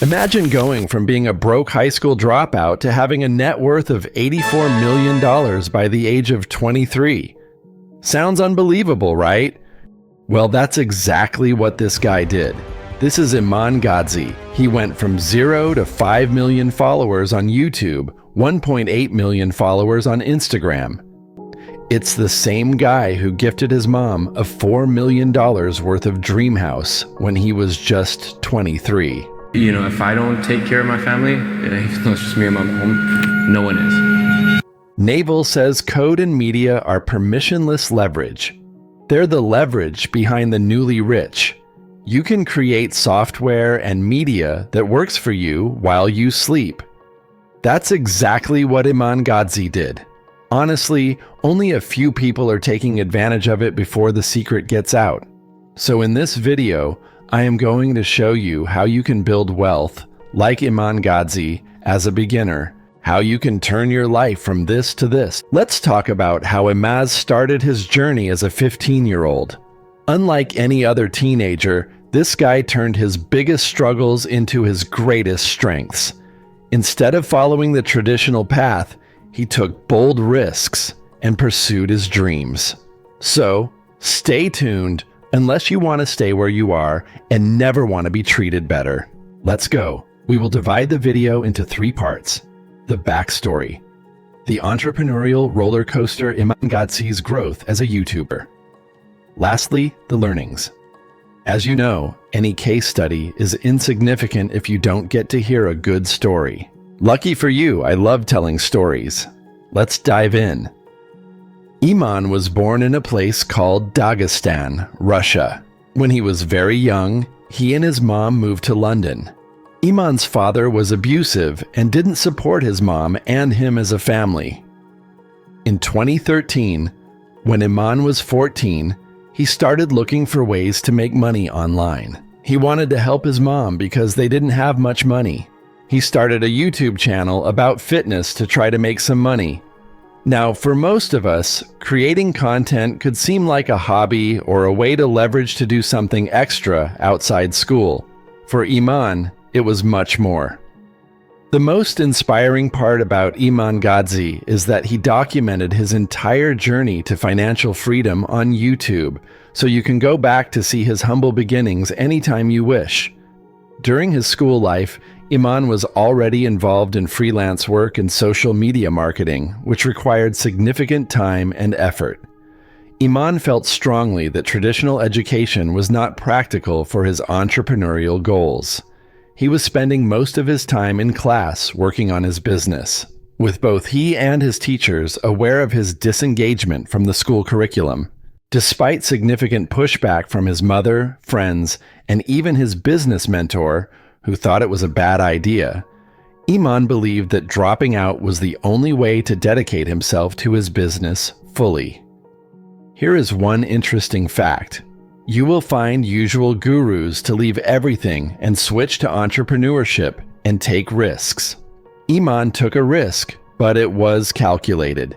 Imagine going from being a broke high school dropout to having a net worth of $84 million by the age of 23. Sounds unbelievable, right? Well, that's exactly what this guy did. This is Iman Gadzhi. He went from 0 to 5 million followers on YouTube, 1.8 million followers on Instagram. It's the same guy who gifted his mom a $4 million worth of dream house when he was just 23. If I don't take care of my family, even though it's just me and my mom, no one is. Naval says code and media are permissionless leverage. They're the leverage behind the newly rich. You can create software and media that works for you while you sleep. That's exactly what Iman Gadzhi did. Honestly, only a few people are taking advantage of it before the secret gets out. So in this video, I am going to show you how you can build wealth like Iman Gadzhi as a beginner, how you can turn your life from this to this. Let's talk about how Imaz started his journey as a 15-year-old. Unlike any other teenager, this guy turned his biggest struggles into his greatest strengths. Instead of following the traditional path, he took bold risks and pursued his dreams. So, stay tuned unless you want to stay where you are and never want to be treated better. Let's go. We will divide the video into 3 parts. The backstory, the entrepreneurial roller coaster Iman Gadzhi's growth as a YouTuber. Lastly, the learnings. As you know, any case study is insignificant if you don't get to hear a good story. Lucky for you, I love telling stories. Let's dive in. Iman was born in a place called Dagestan, Russia. When he was very young, he and his mom moved to London. Iman's father was abusive and didn't support his mom and him as a family. In 2013, when Iman was 14, he started looking for ways to make money online. He wanted to help his mom because they didn't have much money. He started a YouTube channel about fitness to try to make some money. Now, for most of us, creating content could seem like a hobby or a way to leverage to do something extra outside school. For Iman, it was much more. The most inspiring part about Iman Gadzhi is that he documented his entire journey to financial freedom on YouTube, so you can go back to see his humble beginnings anytime you wish. During his school life, Iman was already involved in freelance work and social media marketing, which required significant time and effort. Iman felt strongly that traditional education was not practical for his entrepreneurial goals. He was spending most of his time in class working on his business, with both he and his teachers aware of his disengagement from the school curriculum. Despite significant pushback from his mother, friends, and even his business mentor, who thought it was a bad idea, Iman believed that dropping out was the only way to dedicate himself to his business fully. Here is one interesting fact. You will find usual gurus to leave everything and switch to entrepreneurship and take risks. Iman took a risk, but it was calculated.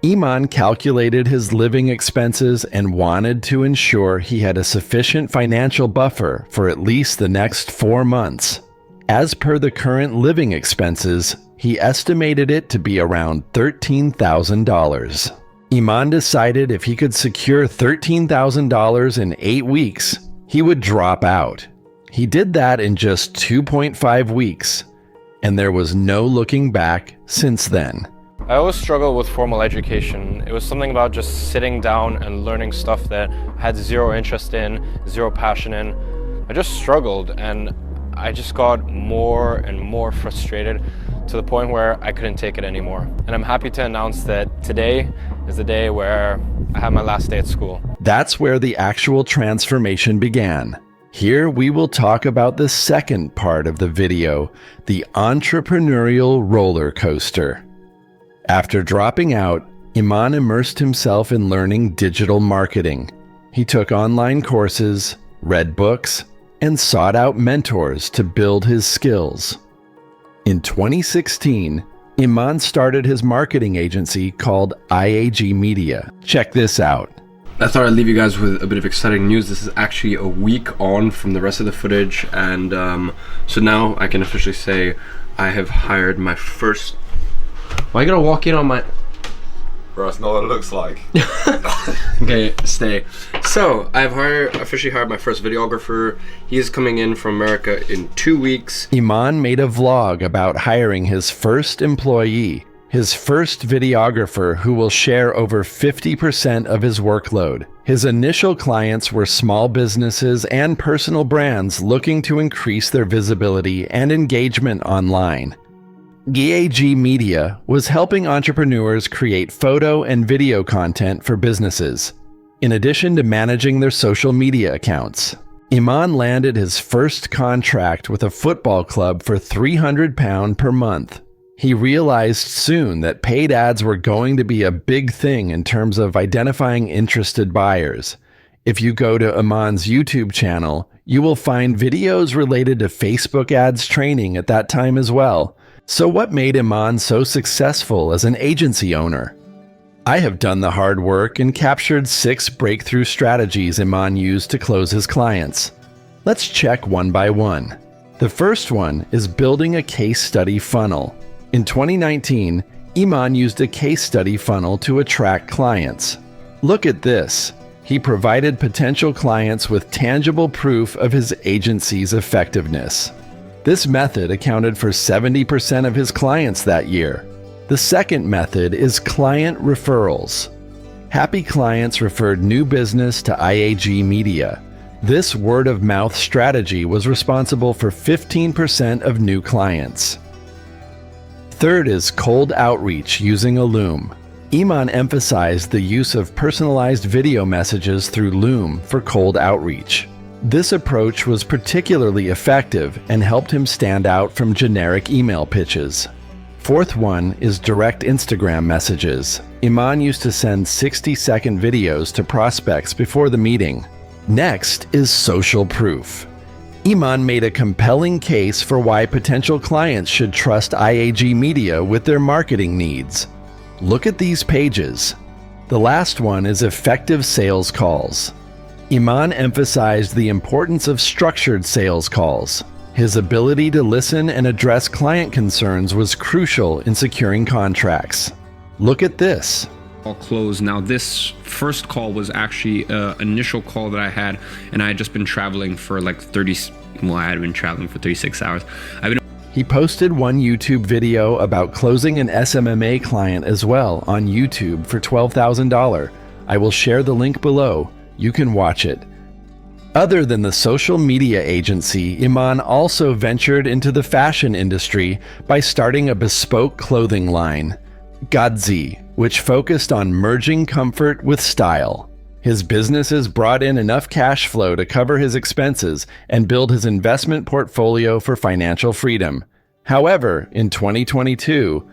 Iman calculated his living expenses and wanted to ensure he had a sufficient financial buffer for at least the next 4 months. As per the current living expenses, he estimated it to be around $13,000. Iman decided if he could secure $13,000 in 8 weeks, he would drop out. He did that in just 2.5 weeks, and there was no looking back since then. I always struggled with formal education. It was something about just sitting down and learning stuff that I had zero interest in, zero passion in. I just struggled, and I just got more and more frustrated to the point where I couldn't take it anymore. And I'm happy to announce that today is the day where I have my last day at school. That's where the actual transformation began. Here we will talk about the second part of the video, the entrepreneurial roller coaster. After dropping out, Iman immersed himself in learning digital marketing. He took online courses, read books, and sought out mentors to build his skills. In 2016, Iman started his marketing agency called IAG Media. Check this out. I thought I'd leave you guys with a bit of exciting news. This is actually a week on from the rest of the footage, and so now I can officially say I have hired my first... Why you gotta walk in on my... Bro, that's not what it looks like. Okay, stay. So, I've officially hired my first videographer. He's coming in from America in 2 weeks. Iman made a vlog about hiring his first employee, his first videographer who will share over 50% of his workload. His initial clients were small businesses and personal brands looking to increase their visibility and engagement online. Gadzhi Media was helping entrepreneurs create photo and video content for businesses, in addition to managing their social media accounts. Iman landed his first contract with a football club for £300 per month. He realized soon that paid ads were going to be a big thing in terms of identifying interested buyers. If you go to Iman's YouTube channel, you will find videos related to Facebook ads training at that time as well. So what made Iman so successful as an agency owner? I have done the hard work and captured 6 breakthrough strategies Iman used to close his clients. Let's check one by one. The first one is building a case study funnel. In 2019, Iman used a case study funnel to attract clients. Look at this. He provided potential clients with tangible proof of his agency's effectiveness. This method accounted for 70% of his clients that year. The second method is client referrals. Happy clients referred new business to IAG Media. This word-of-mouth strategy was responsible for 15% of new clients. Third is cold outreach using a Loom. Iman emphasized the use of personalized video messages through Loom for cold outreach. This approach was particularly effective and helped him stand out from generic email pitches. Fourth one is direct Instagram messages. Iman used to send 60-second videos to prospects before the meeting. Next is social proof. Iman made a compelling case for why potential clients should trust IAG Media with their marketing needs. Look at these pages. The last one is effective sales calls. Iman emphasized the importance of structured sales calls. His ability to listen and address client concerns was crucial in securing contracts. Look at this. All closed. Now this first call was actually an initial call that I had, and I had just been traveling for like I had been traveling for 36 hours. He posted one YouTube video about closing an SMMA client as well on YouTube for $12,000. I will share the link below. You can watch it. Other than the social media agency, Iman also ventured into the fashion industry by starting a bespoke clothing line, Gadzhi, which focused on merging comfort with style. His businesses brought in enough cash flow to cover his expenses and build his investment portfolio for financial freedom. However, in 2022,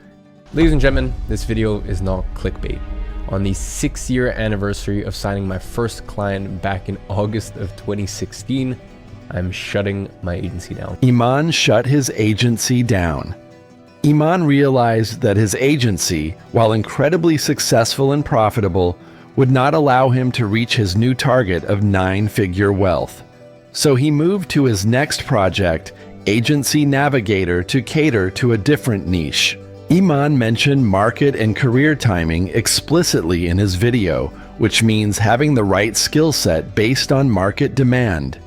ladies and gentlemen, this video is not clickbait. On the 6-year anniversary of signing my first client back in August of 2016, I'm shutting my agency down. Iman shut his agency down. Iman realized that his agency, while incredibly successful and profitable, would not allow him to reach his new target of 9-figure wealth. So he moved to his next project, Agency Navigator, to cater to a different niche. Iman mentioned market and career timing explicitly in his video, which means having the right skill set based on market demand.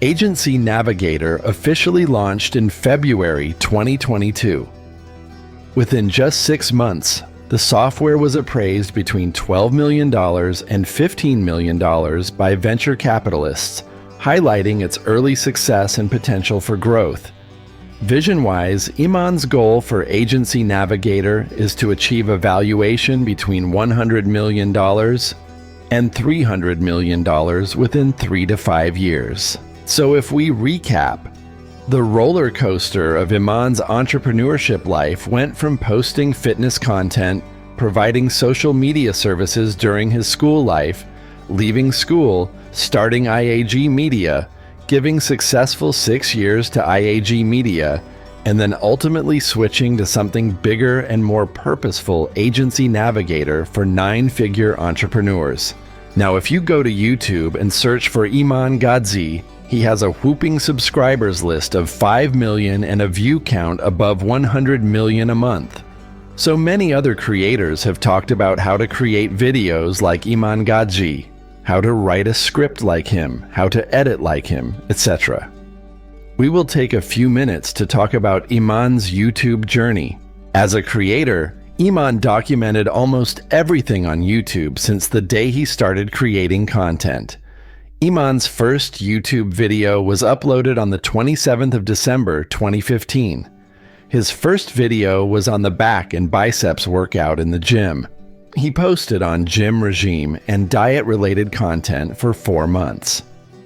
Agency Navigator officially launched in February 2022. Within just 6 months, the software was appraised between $12 million and $15 million by venture capitalists, highlighting its early success and potential for growth. Vision-wise, Iman's goal for Agency Navigator is to achieve a valuation between $100 million and $300 million within 3 to 5 years. So if we recap, the roller coaster of Iman's entrepreneurship life went from posting fitness content, providing social media services during his school life, leaving school, starting IAG Media, giving successful 6 years to IAG Media, and then ultimately switching to something bigger and more purposeful, Agency Navigator for 9-figure entrepreneurs. Now, if you go to YouTube and search for Iman Gadzhi, he has a whooping subscribers list of 5 million and a view count above 100 million a month. So many other creators have talked about how to create videos like Iman Gadzhi, how to write a script like him, how to edit like him, etc. We will take a few minutes to talk about Iman's YouTube journey. As a creator, Iman documented almost everything on YouTube since the day he started creating content. Iman's first YouTube video was uploaded on the 27th of December 2015. His first video was on the back and biceps workout in the gym. He posted on gym regime and diet-related content for 4 months.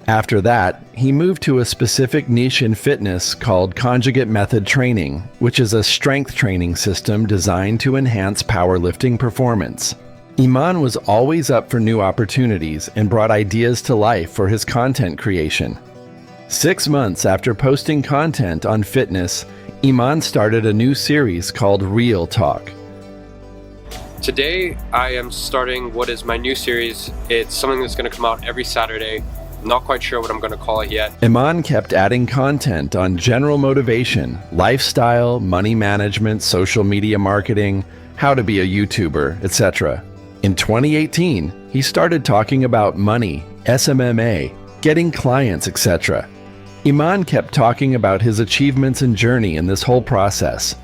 After that, he moved to a specific niche in fitness called conjugate method training, which is a strength training system designed to enhance powerlifting performance. Iman was always up for new opportunities and brought ideas to life for his content creation. 6 months after posting content on fitness, Iman started a new series called Real Talk. Today, I am starting what is my new series. It's something that's going to come out every Saturday. Not quite sure what I'm going to call it yet. Iman kept adding content on general motivation, lifestyle, money management, social media marketing, how to be a YouTuber, etc. In 2018, he started talking about money, SMMA, getting clients, etc. Iman kept talking about his achievements and journey in this whole process.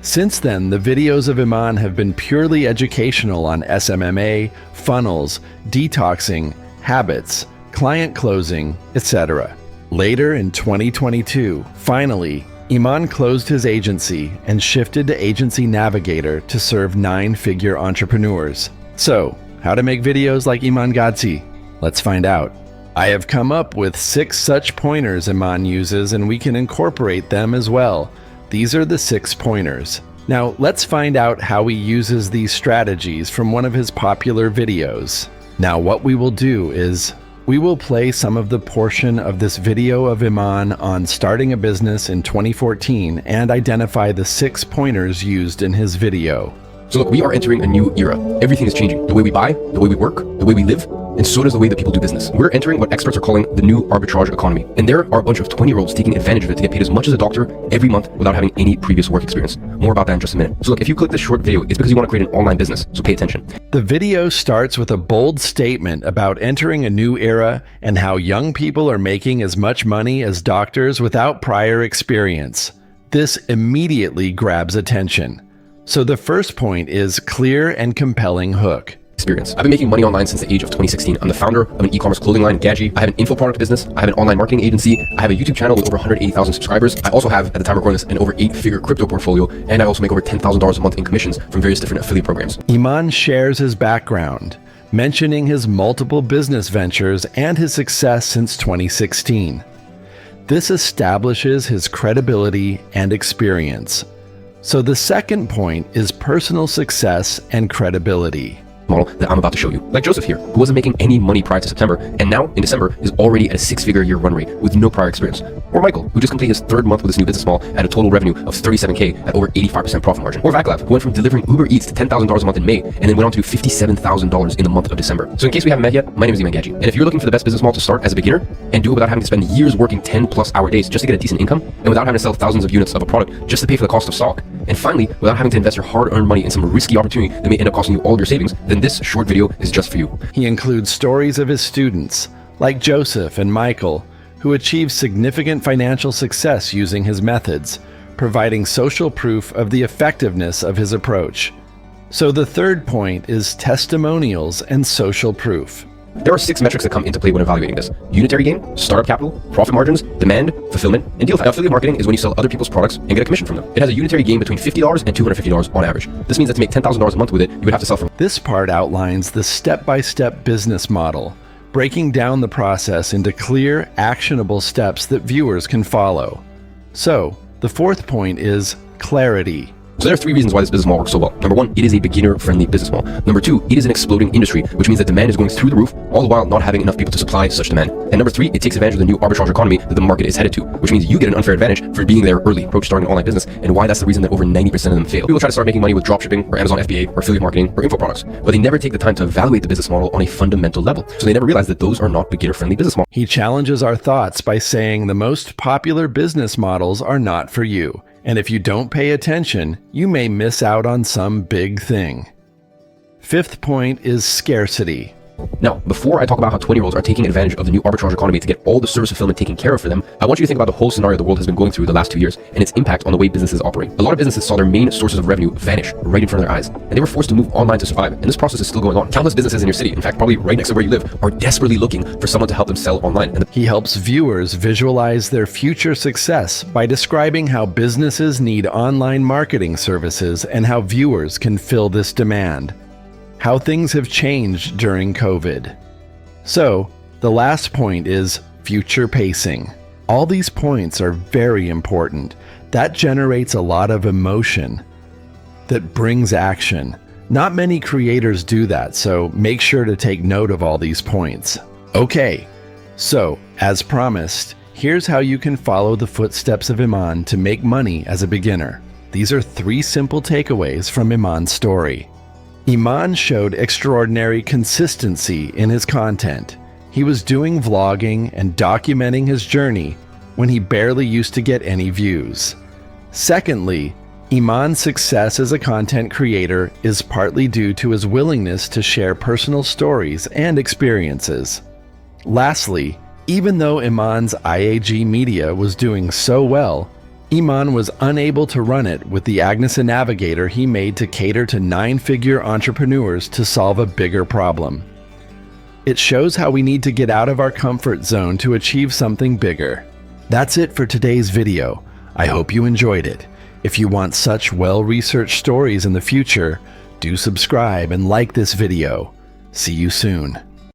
Since then, the videos of Iman have been purely educational on SMMA, funnels, detoxing, habits, client closing, etc. Later in 2022, finally, Iman closed his agency and shifted to Agency Navigator to serve 9-figure entrepreneurs. So, how to make videos like Iman Gadzhi? Let's find out. I have come up with 6 such pointers Iman uses, and we can incorporate them as well. These are the 6 pointers. Now, let's find out how he uses these strategies from one of his popular videos. Now, what we will do is we will play some of the portion of this video of Iman on starting a business in 2014 and identify the 6 pointers used in his video. So look, we are entering a new era. Everything is changing. The way we buy, the way we work, the way we live, and so does the way that people do business. We're entering what experts are calling the new arbitrage economy. And there are a bunch of 20-year-olds taking advantage of it to get paid as much as a doctor every month without having any previous work experience. More about that in just a minute. So look, if you click this short video, it's because you want to create an online business. So pay attention. The video starts with a bold statement about entering a new era and how young people are making as much money as doctors without prior experience. This immediately grabs attention. So the first point is clear and compelling hook. Experience. I've been making money online since the age of 2016. I'm the founder of an e-commerce clothing line, Gadzhi. I have an info product business. I have an online marketing agency. I have a YouTube channel with over 180,000 subscribers. I also have, at the time of recording this, an over 8-figure crypto portfolio, and I also make over $10,000 a month in commissions from various different affiliate programs. Iman shares his background, mentioning his multiple business ventures and his success since 2016. This establishes his credibility and experience. So the second point is personal success and credibility. Model that I'm about to show you. Like Joseph here, who wasn't making any money prior to September, and now in December is already at a 6-figure a year run rate with no prior experience. Or Michael, who just completed his 3rd month with his new business model at a total revenue of $37K at over 85% profit margin. Or Vaclav, who went from delivering Uber Eats to $10,000 a month in May, and then went on to $57,000 in the month of December. So in case we haven't met yet, my name is Iman Gadzhi. And if you're looking for the best business model to start as a beginner, and do it without having to spend years working 10+ hour days just to get a decent income, and without having to sell thousands of units of a product just to pay for the cost of stock, and finally, without having to invest your hard-earned money in some risky opportunity that may end up costing you all of your savings, then this short video is just for you. He includes stories of his students, like Joseph and Michael, who achieved significant financial success using his methods, providing social proof of the effectiveness of his approach. So the third point is testimonials and social proof. There are 6 metrics that come into play when evaluating this: unitary gain, startup capital, profit margins, demand, fulfillment, and deal time. Now, affiliate marketing is when you sell other people's products and get a commission from them. It has a unitary gain between $50 and $250 on average. This means that to make $10,000 a month with it, you would have to sell from. This part outlines the step-by-step business model, breaking down the process into clear, actionable steps that viewers can follow. So, the fourth point is clarity. So there are 3 reasons why this business model works so well. Number 1, it is a beginner-friendly business model. Number 2, it is an exploding industry, which means that demand is going through the roof, all the while not having enough people to supply such demand. And number 3, it takes advantage of the new arbitrage economy that the market is headed to, which means you get an unfair advantage for being there early, approach starting an online business, and why that's the reason that over 90% of them fail. People try to start making money with dropshipping or Amazon FBA or affiliate marketing or info products, but they never take the time to evaluate the business model on a fundamental level. So they never realize that those are not beginner-friendly business models. He challenges our thoughts by saying the most popular business models are not for you, and if you don't pay attention, you may miss out on some big thing. 5th point is scarcity. Now, before I talk about how 20-year-olds are taking advantage of the new arbitrage economy to get all the service fulfillment taken care of for them, I want you to think about the whole scenario the world has been going through the last 2 years and its impact on the way businesses operate. A lot of businesses saw their main sources of revenue vanish right in front of their eyes, and they were forced to move online to survive, and this process is still going on. Countless businesses in your city, in fact, probably right next to where you live, are desperately looking for someone to help them sell online. And He helps viewers visualize their future success by describing how businesses need online marketing services and how viewers can fill this demand. How things have changed during COVID. So, the last point is future pacing. All these points are very important. That generates a lot of emotion that brings action. Not many creators do that, so make sure to take note of all these points. Okay, so as promised, here's how you can follow the footsteps of Iman to make money as a beginner. These are 3 simple takeaways from Iman's story. Iman showed extraordinary consistency in his content. He was doing vlogging and documenting his journey when he barely used to get any views. Secondly, Iman's success as a content creator is partly due to his willingness to share personal stories and experiences. Lastly, even though Iman's IAG Media was doing so well, Iman was unable to run it with the Agnes Navigator he made to cater to 9-figure entrepreneurs to solve a bigger problem. It shows how we need to get out of our comfort zone to achieve something bigger. That's it for today's video. I hope you enjoyed it. If you want such well-researched stories in the future, do subscribe and like this video. See you soon.